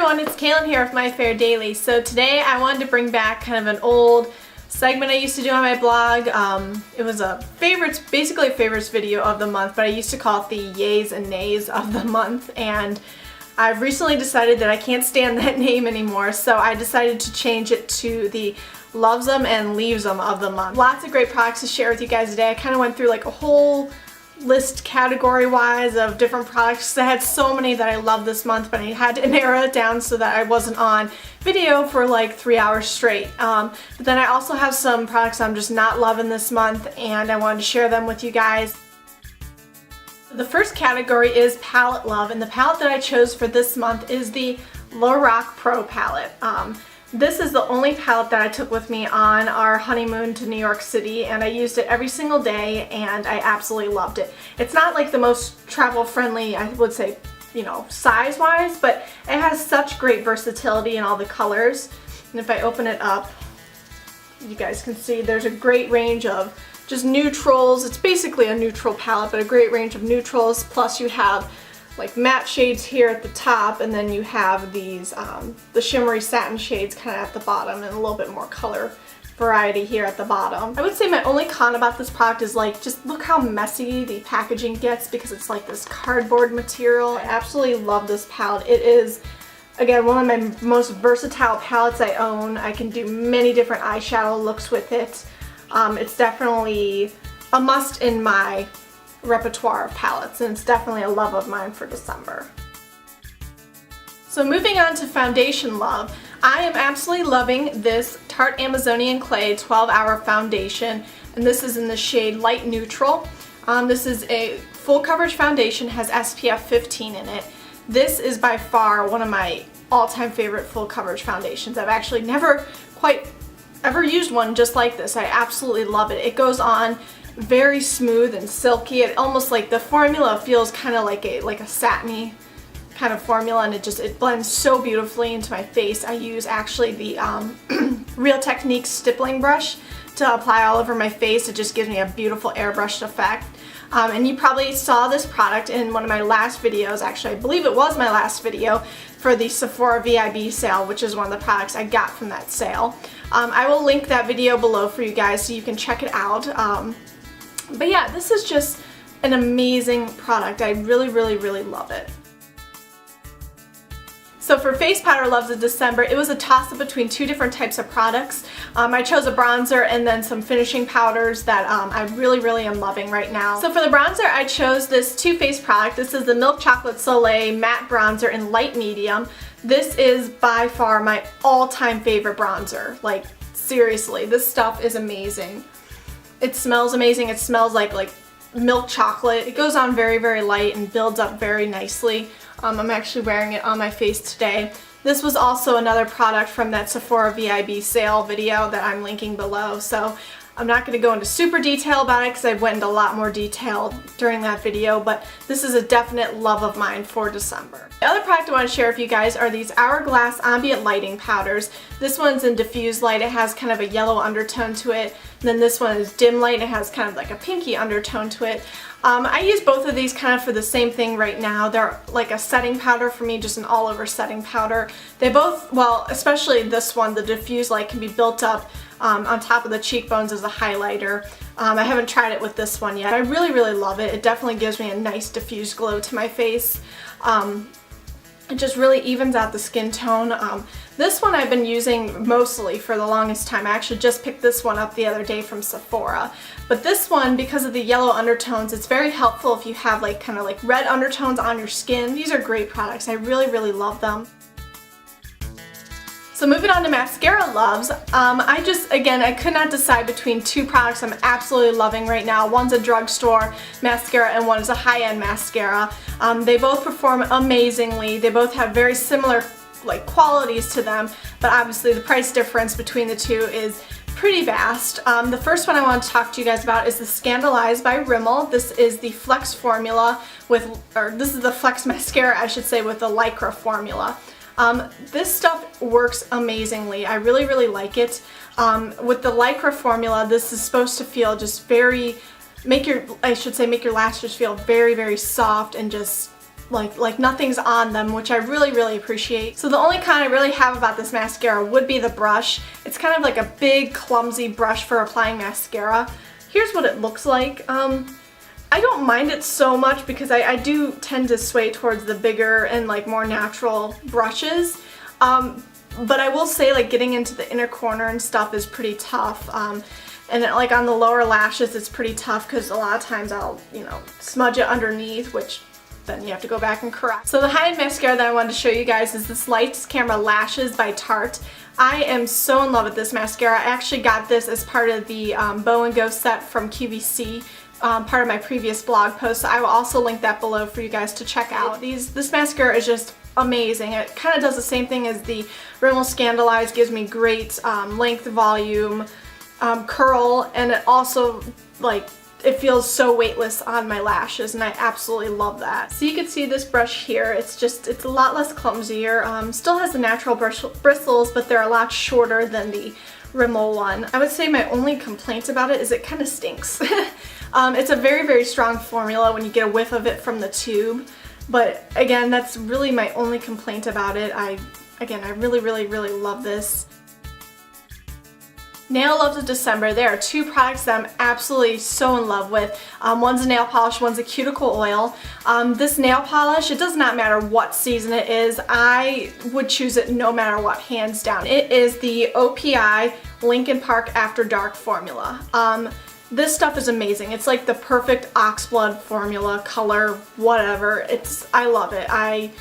everyone, it's Kaylin here with My Fair Daily. So today I wanted to bring back kind of an old segment I used to do on my blog. It was a favorites, basically a favorites video of the month, but I used to call it the yays and nays of the month, and I've recently decided that I can't stand that name anymore, so I decided to change it to the loves them and leaves them of the month. Lots of great products to share with you guys today. I kind of went through like a whole list category wise of different products. I had so many that I loved this month, but I had to narrow it down so that I wasn't on video for like 3 hours straight. But then I also have some products I'm just not loving this month, and I wanted to share them with you guys. The first category is palette love, and the palette that I chose for this month is the Lorac Pro Palette. This is the only palette that I took with me on our honeymoon to New York City, and I used it every single day and I absolutely loved it. It's not like the most travel friendly, I would say, you know, size wise, but it has such great versatility in all the colors. And if I open it up, you guys can see there's a great range of just neutrals. It's basically a neutral palette, but a great range of neutrals, plus you have like matte shades here at the top, and then you have these the shimmery satin shades kind of at the bottom, and a little bit more color variety here at the bottom. I would say my only con about this product is like, just look how messy the packaging gets because it's like this cardboard material. I absolutely love this palette. It is, again, one of my most versatile palettes I own. I can do many different eyeshadow looks with it. It's definitely a must in my repertoire of palettes, and it's definitely a love of mine for December. So moving on to foundation love, I am absolutely loving this Tarte Amazonian Clay 12-Hour Foundation, and this is in the shade Light Neutral. This is a full coverage foundation, has SPF 15 in it. This is by far one of my all-time favorite full coverage foundations. I've actually never quite ever used one just like this. I absolutely love it. It goes on very smooth and silky. It almost like the formula feels kind of like a satiny kind of formula, and it blends so beautifully into my face. I use actually the Real Techniques stippling brush to apply all over my face. It just gives me a beautiful airbrushed effect. And you probably saw this product in one of my last videos. Actually, I believe it was my last video for the Sephora VIB sale, which is one of the products I got from that sale. I will link that video below for you guys so you can check it out. But yeah, this is just an amazing product. I really, really, really love it. So for face powder loves of December, it was a toss-up between two different types of products. I chose a bronzer and then some finishing powders that I really, really am loving right now. So for the bronzer, I chose this Too Faced product. This is the Milk Chocolate Soleil Matte Bronzer in light medium. This is by far my all-time favorite bronzer. Like, seriously, this stuff is amazing. It smells amazing. It smells like milk chocolate. It goes on very, very light and builds up very nicely. I'm actually wearing it on my face today. This was also another product from that Sephora VIB sale video that I'm linking below, so I'm not going to go into super detail about it because I went into a lot more detail during that video, but this is a definite love of mine for December. The other product I want to share with you guys are these Hourglass Ambient Lighting Powders. This one's in diffuse light. It has kind of a yellow undertone to it. And then this one is dim light and it has kind of like a pinky undertone to it. I use both of these kind of for the same thing right now. They're like a setting powder for me, just an all-over setting powder. They both, well, especially this one, the diffuse light, can be built up on top of the cheekbones as a highlighter. I haven't tried it with this one yet. I really, really love it. It definitely gives me a nice diffused glow to my face. It just really evens out the skin tone. This one I've been using mostly for the longest time. I actually just picked this one up the other day from Sephora. But this one, because of the yellow undertones, it's very helpful if you have like kind of like red undertones on your skin. These are great products. I really, really love them. So moving on to mascara loves, I could not decide between two products I'm absolutely loving right now. One's a drugstore mascara and one is a high-end mascara. They both perform amazingly. They both have very similar like qualities to them, but obviously the price difference between the two is pretty vast. The first one I want to talk to you guys about is the Scandalized by Rimmel. This is the Flex formula this is the Flex mascara, I should say, with the Lycra formula. This stuff works amazingly. I really, really like it. With the Lycra formula, this is supposed to feel just very, make your lashes feel very, very soft and just like nothing's on them, which I really appreciate. So the only con I really have about this mascara would be the brush. It's kind of like a big clumsy brush for applying mascara. Here's what it looks like. I don't mind it so much because I do tend to sway towards the bigger and like more natural brushes. But I will say, like, getting into the inner corner and stuff is pretty tough. And like on the lower lashes it's pretty tough because a lot of times I'll, you know, smudge it underneath, which then you have to go back and correct. So the high-end mascara that I wanted to show you guys is this Lights Camera Lashes by Tarte. I am so in love with this mascara. I actually got this as part of the Bow and Go set from QVC, part of my previous blog post. So I will also link that below for you guys to check out. This mascara is just amazing. It kind of does the same thing as the Rimmel Scandaleyes, gives me great length, volume, curl, and it also, like, it feels so weightless on my lashes, and I absolutely love that. So you can see this brush here, it's a lot less clumsier. Still has the natural bristles, but they're a lot shorter than the Rimmel one. I would say my only complaint about it is it kind of stinks. It's a very strong formula when you get a whiff of it from the tube, but again, that's really my only complaint about it. I really love this. Nail Loves of December. There are two products that I'm absolutely so in love with. One's a nail polish, one's a cuticle oil. This nail polish, it does not matter what season it is. I would choose it no matter what, hands down. It is the OPI Lincoln Park After Dark formula. This stuff is amazing. It's like the perfect oxblood formula, color, whatever. I love it.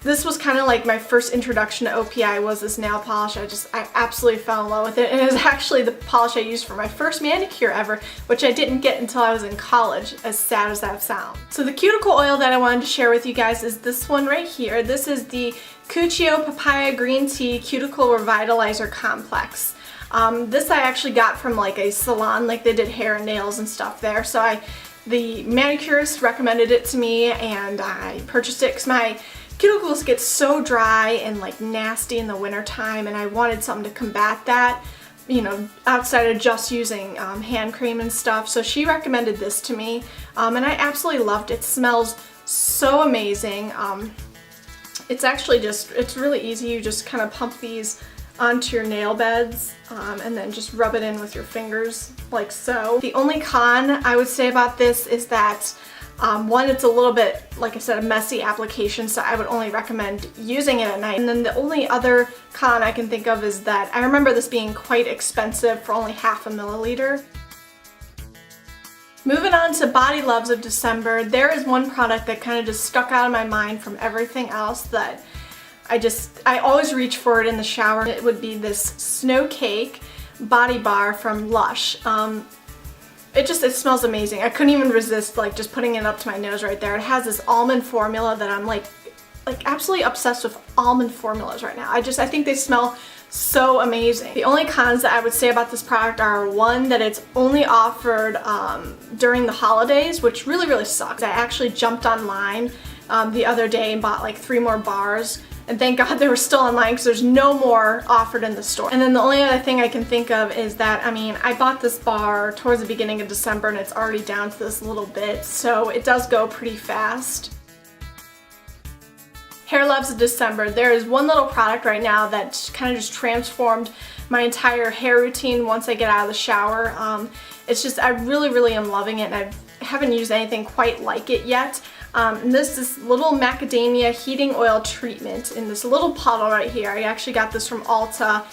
This was kind of like my first introduction to OPI, was this nail polish. I absolutely fell in love with it, and it was actually the polish I used for my first manicure ever, which I didn't get until I was in college, as sad as that sounds. So the cuticle oil that I wanted to share with you guys is this one right here. This is the Cuccio Papaya Green Tea Cuticle Revitalizer Complex. This I actually got from like a salon, like they did hair and nails and stuff there, so the manicurist recommended it to me, and I purchased it because my cuticles get so dry and like nasty in the winter time, and I wanted something to combat that, you know, outside of just using hand cream and stuff. So she recommended this to me, and I absolutely loved it. It smells so amazing. It's actually it's really easy. You just kind of pump these onto your nail beds and then just rub it in with your fingers like so. The only con I would say about this is that one, it's a little bit, like I said, a messy application, so I would only recommend using it at night. And then the only other con I can think of is that I remember this being quite expensive for only half a milliliter. Moving on to Body Loves of December, there is one product that kind of just stuck out of my mind from everything else that I always reach for it in the shower. It would be this Snowcake Body Bar from LUSH. It smells amazing. I couldn't even resist like just putting it up to my nose right there. It has this almond formula that I'm like absolutely obsessed with almond formulas right now. I think they smell so amazing. The only cons that I would say about this product are, one, that it's only offered during the holidays, which really sucks. I actually jumped online the other day and bought like 3 more bars. And thank God they were still online because there's no more offered in the store. And then the only other thing I can think of is that, I mean, I bought this bar towards the beginning of December and it's already down to this little bit, so it does go pretty fast. Hair Loves of December. There is one little product right now that kind of just transformed my entire hair routine once I get out of the shower. I really am loving it, and I haven't used anything quite like it yet. And this little macadamia heating oil treatment in this little bottle right here. I actually got this from Ulta,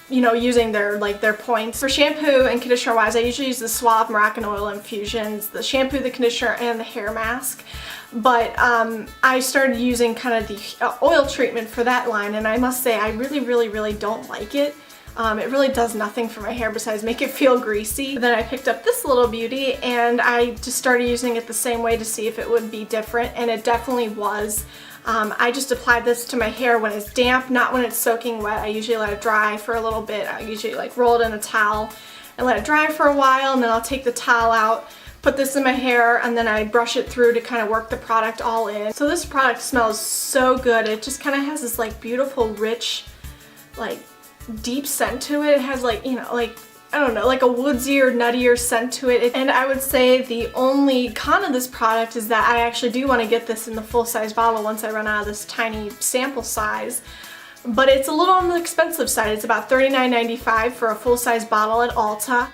you know, using their points. For shampoo and conditioner wise, I usually use the Suave Moroccan Oil Infusions, the shampoo, the conditioner, and the hair mask. But I started using kind of the oil treatment for that line, and I must say I really don't like it. It really does nothing for my hair besides make it feel greasy. Then I picked up this little beauty and I just started using it the same way to see if it would be different, and it definitely was. I just applied this to my hair when it's damp, not when it's soaking wet. I usually let it dry for a little bit. I usually like roll it in a towel and let it dry for a while, and then I'll take the towel out, put this in my hair, and then I brush it through to kind of work the product all in. So this product smells so good. It just kind of has this like beautiful, rich, like deep scent to it. It has like, you know, like I don't know, like a woodsy or nuttier scent to it. And I would say the only con of this product is that I actually do want to get this in the full-size bottle once I run out of this tiny sample size. But it's a little on the expensive side. It's about $39.95 for a full-size bottle at Ulta.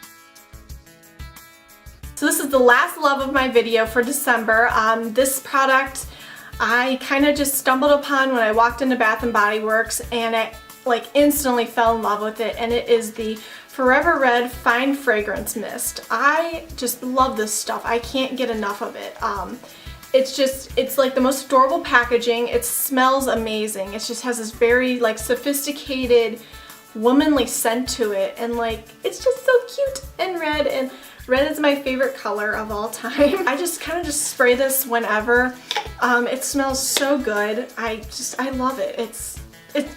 So this is the last love of my video for December. This product I kind of just stumbled upon when I walked into Bath & Body Works, and I like instantly fell in love with it, and it is the Forever Red Fine Fragrance Mist. I just love this stuff. I can't get enough of it. It's like the most adorable packaging. It smells amazing. It just has this very like sophisticated womanly scent to it, and like it's just so cute and red, and red is my favorite color of all time. I just kind of just spray this whenever. It smells so good. I love it. It's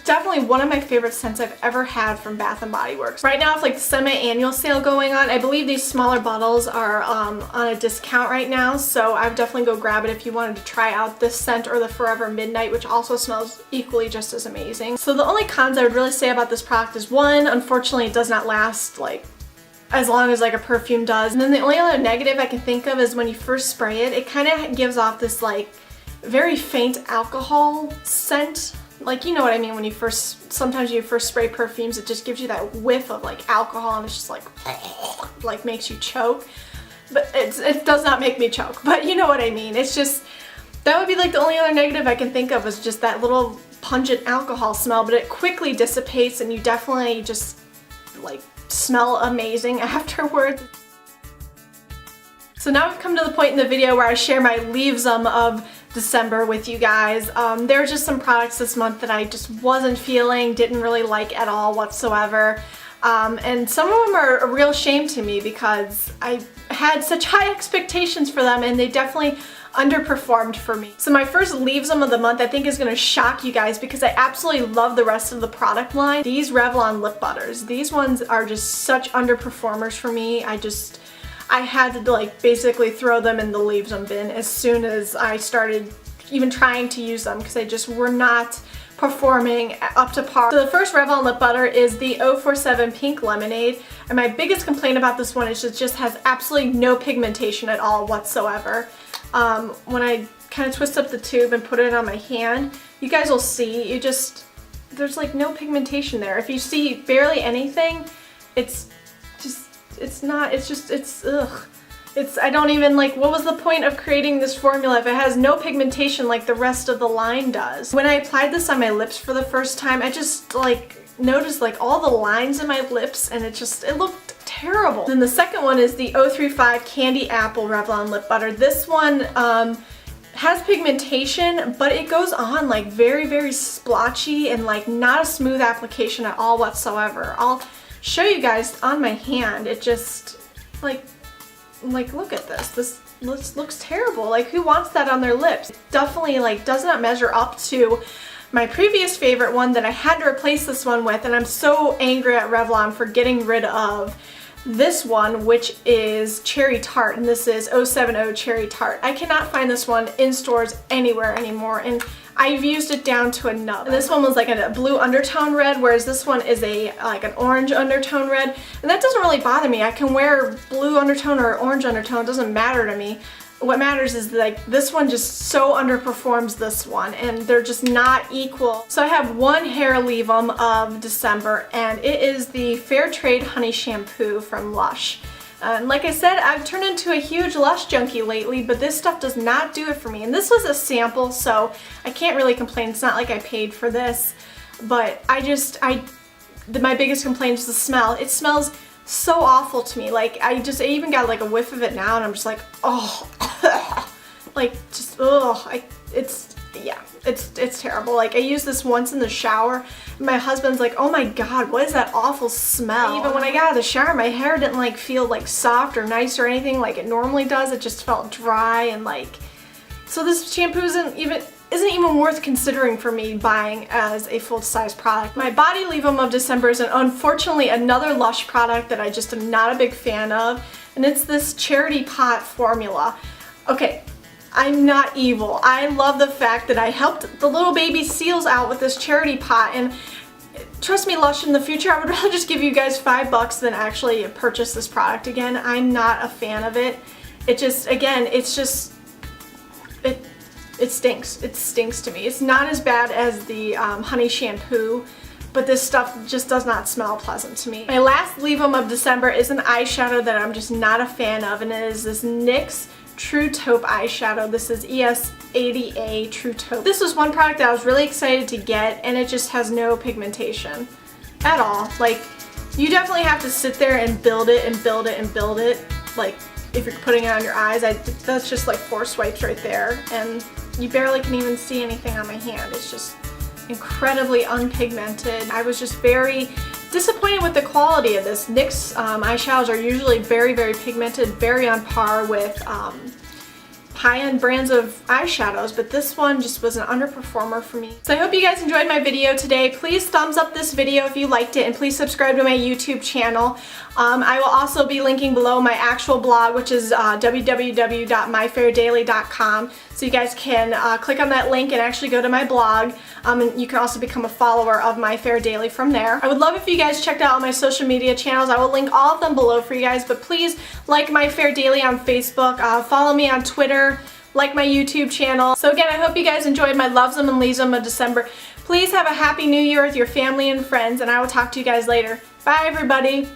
definitely one of my favorite scents I've ever had from Bath & Body Works. Right now it's like the semi-annual sale going on. I believe these smaller bottles are on a discount right now, so I would definitely go grab it if you wanted to try out this scent or the Forever Midnight, which also smells equally just as amazing. So the only cons I would really say about this product is, one, unfortunately it does not last like as long as like a perfume does. And then the only other negative I can think of is when you first spray it, it kind of gives off this like very faint alcohol scent. Like, you know what I mean, when you sometimes you first spray perfumes, it just gives you that whiff of like alcohol, and it's just like makes you choke. But it does not make me choke, but you know what I mean. It's just, that would be like the only other negative I can think of, is just that little pungent alcohol smell, but it quickly dissipates and you definitely just like smell amazing afterwards. So now we've come to the point in the video where I share my leavesum of December with you guys. There are just some products this month that I just wasn't feeling, didn't really like at all whatsoever. And some of them are a real shame to me because I had such high expectations for them and they definitely underperformed for me. So my first leavesum of the month I think is going to shock you guys because I absolutely love the rest of the product line. These Revlon lip butters. These ones are just such underperformers for me. I had to like basically throw them in the leavesum bin as soon as I started even trying to use them because they just were not performing up to par. So the first Revlon lip butter is the 047 Pink Lemonade, and my biggest complaint about this one is it just has absolutely no pigmentation at all whatsoever. When I kind of twist up the tube and put it on my hand, you guys will see, there's like no pigmentation there. If you see barely anything, I don't even like, what was the point of creating this formula if it has no pigmentation like the rest of the line does? When I applied this on my lips for the first time, I just like noticed like all the lines in my lips and it looked terrible. Then the second one is the 035 Candy Apple Revlon Lip Butter. This one has pigmentation, but it goes on like very, very splotchy and like not a smooth application at all whatsoever. I'll show you guys on my hand. It just like look at this. This looks terrible. Like, who wants that on their lips? It definitely like does not measure up to my previous favorite one that I had to replace this one with, and I'm so angry at Revlon for getting rid of this one, which is Cherry Tart, and this is 070 Cherry Tart. I cannot find this one in stores anywhere anymore, and I've used it down to a nub. And this one was like a blue undertone red, whereas this one is like an orange undertone red, and that doesn't really bother me. I can wear blue undertone or orange undertone, it doesn't matter to me. What matters is like this one just so underperforms this one, and they're just not equal. So I have one hair leave-em of December, and it is the Fair Trade Honey Shampoo from LUSH. And like I said, I've turned into a huge LUSH junkie lately, but this stuff does not do it for me. And this was a sample, so I can't really complain. It's not like I paid for this, but my biggest complaint is the smell. It smells so awful to me. Like, I even got like a whiff of it now, and I'm just like, oh, like just, oh, it's terrible. Like, I used this once in the shower, and my husband's like, oh my god, what is that awful smell? Even when I got out of the shower, my hair didn't like feel like soft or nice or anything like it normally does. It just felt dry, and like, so this shampoo isn't even worth considering for me buying as a full-size product. My body leave-em of December is unfortunately another LUSH product that I just am not a big fan of, and it's this Charity Pot formula. Okay, I'm not evil. I love the fact that I helped the little baby seals out with this Charity Pot, and trust me, Lush, in the future I would rather just give you guys $5 than actually purchase this product again. I'm not a fan of it. It just, again, it's just, it stinks. It stinks to me. It's not as bad as the honey shampoo, but this stuff just does not smell pleasant to me. My last leave 'em of December is an eyeshadow that I'm just not a fan of, and it is this NYX True Taupe eyeshadow. This is ES80A True Taupe. This was one product that I was really excited to get, and it just has no pigmentation at all. Like, you definitely have to sit there and build it and build it and build it. Like, if you're putting it on your eyes, that's just like 4 swipes right there, and you barely can even see anything on my hand. It's just incredibly unpigmented. I was just very disappointed with the quality of this. NYX eyeshadows are usually very, very pigmented, very on par with high-end brands of eyeshadows, but this one just was an underperformer for me. So I hope you guys enjoyed my video today. Please thumbs up this video if you liked it, and please subscribe to my YouTube channel. I will also be linking below my actual blog, which is www.myfairdaily.com, so you guys can click on that link and actually go to my blog, and you can also become a follower of My Fair Daily from there. I would love if you guys checked out all my social media channels. I will link all of them below for you guys, but please like My Fair Daily on Facebook, follow me on Twitter, like my YouTube channel. So again, I hope you guys enjoyed my loves 'em and leaves 'em of December. Please have a happy new year with your family and friends, and I will talk to you guys later. Bye everybody!